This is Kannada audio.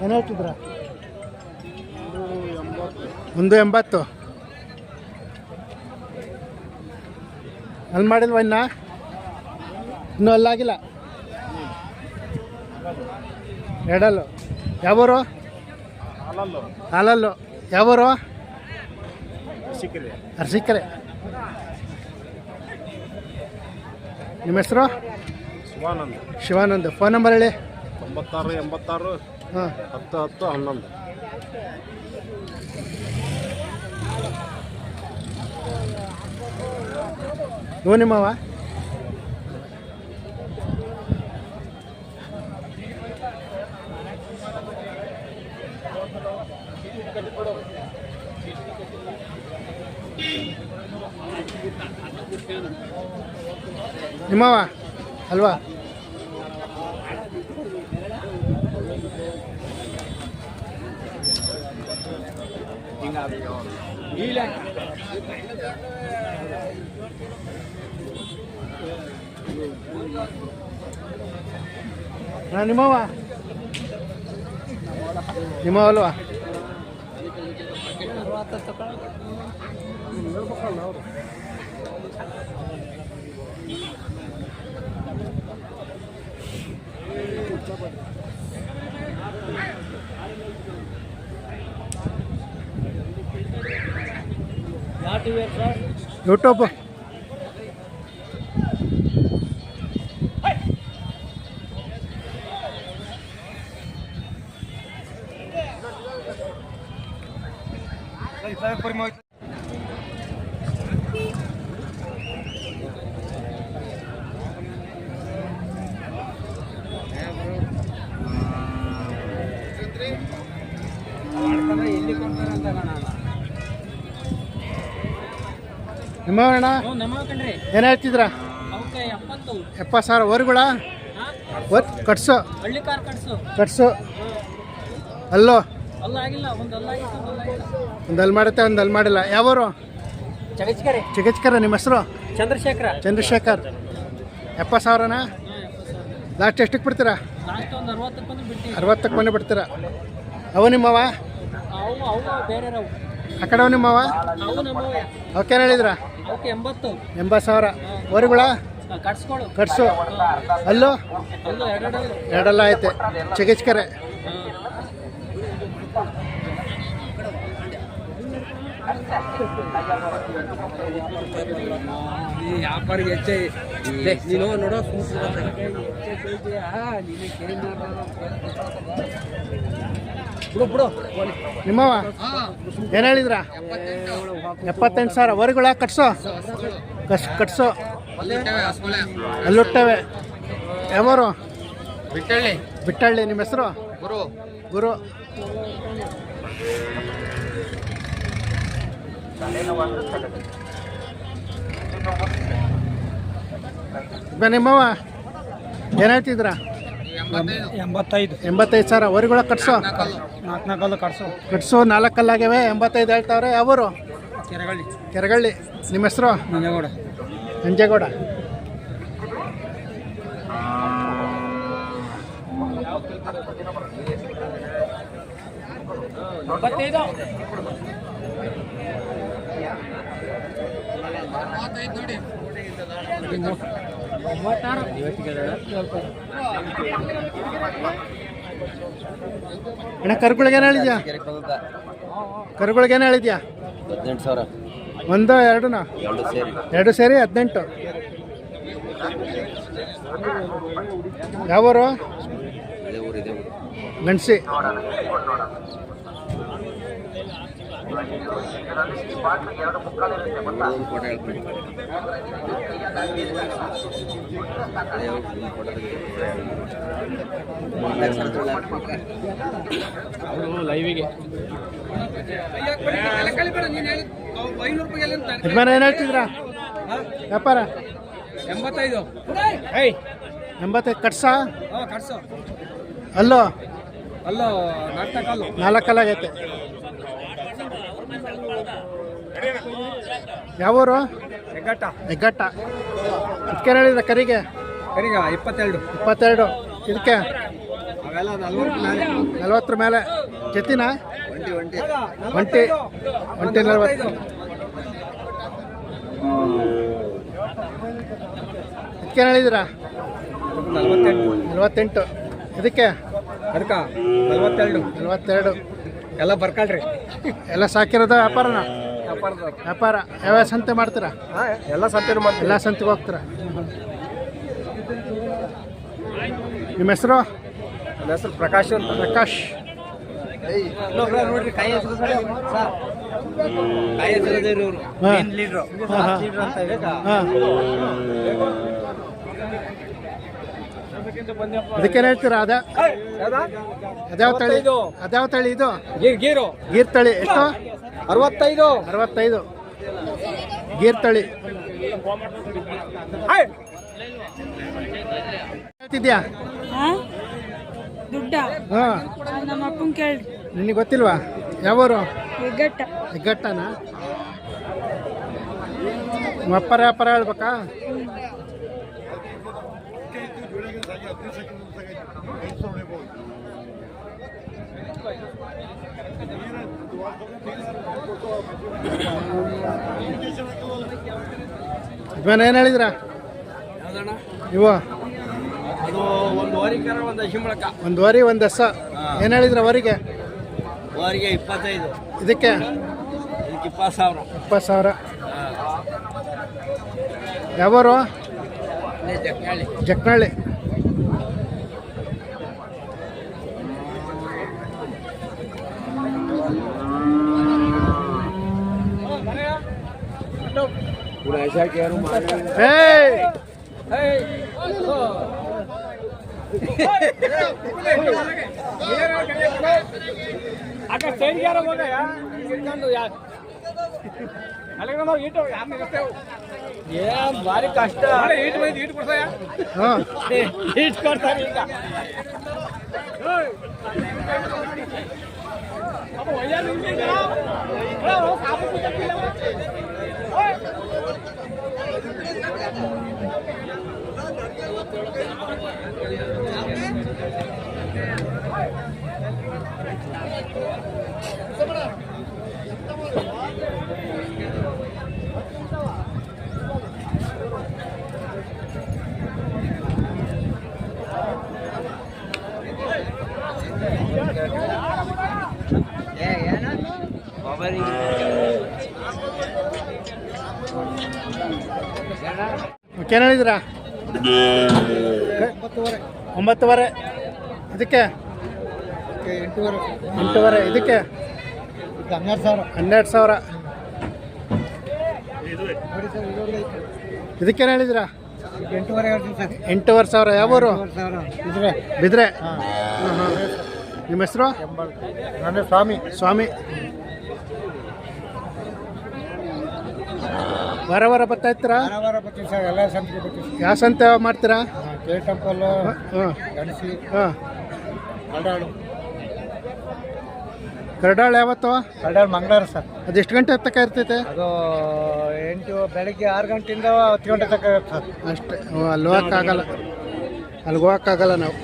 ಏನು ಹೇಳ್ತಿದ್ರ? 180. ಅಲ್ಲಿ ಮಾಡಿಲ್ವ ಇನ್ನೂ ಅಲ್ಲಾಗಿಲ್ಲ. ಎರಡಲ್ಲು. ಯಾವೂರು? ಹಾಲಲ್ಲು. ಯಾವೂರು? ಅರಸೀಕೆರೆ. ನಿಮ್ಮ ಹೆಸರು? ಶಿವಾನಂದ್. ಫೋನ್ ನಂಬರ್ ಹೇಳಿ. 96 86 ಹಾಂ 10 10 11. ಇವು ನಿಮ್ಮವ? ನಿಮ್ಮವ ಅಲ್ವಾ? ನಿಮ್ಮವ ಅಲ್ವಾ? ಯೂಟ್ಯೂಬ್. ನಿಮ್ಮವಣ್ಣ ಏನು ಹೇಳ್ತಿದ್ರ? 70,000 ಹೊರಗುಳ ಕಟ್ಸು ಅಲ್ಲೋ ಒಂದು ಅಲ್ಲಿ ಮಾಡುತ್ತೆ, ಒಂದು ಅಲ್ಲಿ ಮಾಡಿಲ್ಲ. ಯಾವೂರು? ಚಿಗಚ್ಕರ. ನಿಮ್ಮ ಹೆಸರು? ಚಂದ್ರಶೇಖರ್. 70,000ನಾ? ಲಾಸ್ಟ್ ಎಷ್ಟಕ್ಕೆ ಬಿಡ್ತೀರಾ? 60ಕ್ಕೆ ಬಂದು ಬಿಡ್ತೀರಾ? ಅವು ನಿಮ್ಮವ? ಆ ಕಡೆ ಅವು ನಿಮ್ಮವ? ಅವಕ್ಕೇನು ಹೇಳಿದ್ರ? 80,000 ಹೊರಗುಳ ಕಟ್ಸು ಅಲ್ಲೋ? ಎರಡಲ್ಲ ಐತೆ. ಚಿಗಚ್ಕರೆ. ವ್ಯಾಪಾರಿಗೆ ಹೆಚ್ಚೆ ನೀನು ನೋಡೋ ಬಿಡು. ನಿಮ್ಮವ ಏನು ಹೇಳಿದ್ರ? 78,000 ಹೊರಗುಳ ಕಟ್ಸು ಅಲ್ಲುಟ್ಟವೆ. ಯಾವರು? ಬಿಟ್ಟಳ್ಳಿ. ನಿಮ್ಮ ಹೆಸರು? ಗುರು. ನಿಮ್ಮವ ಏನು ಹೇಳ್ತಿದ್ರ? 85,000 ಹೊರಗುಳ ಕಟ್ಸು. 4 ಕಲ್ಲಾಗ್ಯವೆ. 85 ಹೇಳ್ತಾವ್ರೆ. ಯಾವರು? ಕೆರಗಳ್ಳಿ. ನಿಮ್ಮ ಹೆಸರು? ನಂಜೇಗೌಡ. ಅಣ್ಣ ಕರುಗಳಿಗೇನು ಹೇಳಿದ್ಯಾ? 18,000. ಒಂದು ಎರಡುನಾ? ಎರಡು ಸೇರಿ 18. ಯಾವೂರು? ಗಂಡಸಿ. ಒಂದು ಫೋಟೋ ಹೇಳ್ತೀನಿ. ಲೈವಿಗೆ ಯಜಮಾನ ಏನು ಹೇಳ್ತಿದ್ರಾ ವ್ಯಾಪಾರ? 85. 85 ಕಟ್ಸ ಕಟ್ಸು ಅಲ್ಲೋ ಅಲ್ಲೋ ನಾಟಕಲ್ಲು 4 ಕಲ್ಲಾಗೈತೆ. ಯಾವೂರು? ಹೆಗ್ಗಟ್ಟ. ಹೆಗ್ಗಟ್ಟ. ಇದಕ್ಕೆ ಹೇಳಿದ್ರೆ ಕರಿಗೆ? ಕರಿಗ 22. 22. ಇದಕ್ಕೆ ಅವೆಲ್ಲ 40 ಮೇಲೆ. 40 ಮೇಲೆ. ಜೊತಿನ ಒಂಟಿ ಒಂಟಿ 40. ಇದಕ್ಕೆ ಹೇಳಿದ್ದೀರಾ? 48. ಇದಕ್ಕೆ ಅದಕ್ಕ 42. 42. ಎಲ್ಲ ಬರ್ಕೊಳ್ರಿ. ಎಲ್ಲ ಸಾಕಿರೋದ ವ್ಯಾಪಾರನ? ವ್ಯಾಪಾರ. ಯಾವ್ಯಾವ ಸಂತೆ ಮಾಡ್ತೀರಾ? ಎಲ್ಲ ಸಂತೆನೂ ಮಾಡ್ತೀವಿ. ಎಲ್ಲ ಸಂತೆಗೆ ಹೋಗ್ತೀರಾ? ನಿಮ್ಮ ಹೆಸರು? ನನ್ನ ಹೆಸರು ಪ್ರಕಾಶ್ ಅಂತ. ಪ್ರಕಾಶ್. ನೋಡ್ರಿ ಕಾಯಿ ಹೆಸರು ಕಾಯಿ ಹೆಸರು ಇವರು ಹಾ. ಲೀಡ್ರು ಹಾ, ಹಾ. ಲೀಡ್ರು ಅಂತ ಇದೆ. ಹಾಂ. ಅದಕ್ಕೇನು ಹೇಳ್ತೀರಾ? ಅದ್ಯಾವ ತಳಿ? ಅದ್ಯಾವ ತಳಿ ಇದು? ಗೀರು ಗೀರ್ ತಳಿ. ಎಷ್ಟು? 65. 65. ಗೀರ್ ತಳಿ ಹೇಳ್ತಿದ್ಯಾ? ದುಡ್ಡ ಹಾಂ. ನಮ್ಮ ಅಪ್ಪನ ಕೇಳ್ರಿ. ನಿನಗೆ ಗೊತ್ತಿಲ್ವಾ? ಯಾವೂರು? ಹೆಗ್ಗಟ್ಟ. ಹೆಗ್ಗಟ್ಟನ? ವ್ಯಾಪಾರ ವ್ಯಾಪಾರ ಹೇಳ್ಬೇಕಾ? ಯಜಮಾನ ಏನು ಹೇಳಿದ್ರ? ಇವು ಅದು ಒಂದು ವಾರಿಕರ ಒಂದು ಶಿಂಬಳಕ ಒಂದು ವರಿ ಒಂದು ದಸ. ಏನು ಹೇಳಿದ್ರ ವರಿಗೆ? ವಾರಿಗೆ 25. ಇದಕ್ಕೆ ಇದಕ್ಕೆ 20,000. 20,000. ಯಾವೂರು? ಜಕ್ನಳ್ಳಿ. ಏಯ್! ಭಾರಿ ಕಷ್ಟ. ಹಾಂ. ಈಟ್ ಕೊಡ್ತಾರೆ ಈಗ. ಏನು ಹೇಳಿದ್ರಾ? 9,500. ಇದಕ್ಕೆ 8,500. ಇದಕ್ಕೆ 12,000. ಇದಕ್ಕೇನು ಹೇಳಿದ್ರಾ? 8,500. ಯಾವೂರು? ಬಿದ್ರೆ. ಹಾಂ ಹಾಂ. ನಿಮ್ಮ ಹೆಸರು? ನನ್ನ ಸ್ವಾಮಿ. ಸ್ವಾಮಿ. ವಾರ ವಾರ ಬರ್ತಾ ಇರ್ತೀರಾ? ಎಲ್ಲ ಸಂತಿಗೆ ಬರ್ತೀವಿ. ಯಾವ ಸಂತೆ ಮಾಡ್ತೀರಾ? ಕೆ ಟೆಂಪಲ್, ಹಾಂ ಗಣಸಿ, ಹಾಂ. ಕಲ್ಡಾಳು. ಕರಡಾಳು ಯಾವತ್ತು? ಕಲ್ಡಾಳು ಮಂಗಳವಾರ ಸರ್. ಅದು ಎಷ್ಟು ಗಂಟೆ ತನಕ ಇರ್ತೈತೆ? ಅದು 8 ಬೆಳಗ್ಗೆ 6 ಗಂಟೆಯಿಂದ 10 ಗಂಟೆ ತನಕ ಇರುತ್ತೆ ಸರ್. ಅಷ್ಟೇ. ಅಲ್ಲಿ ಹೋಗೋಕ್ಕಾಗಲ್ಲ ನಾವು.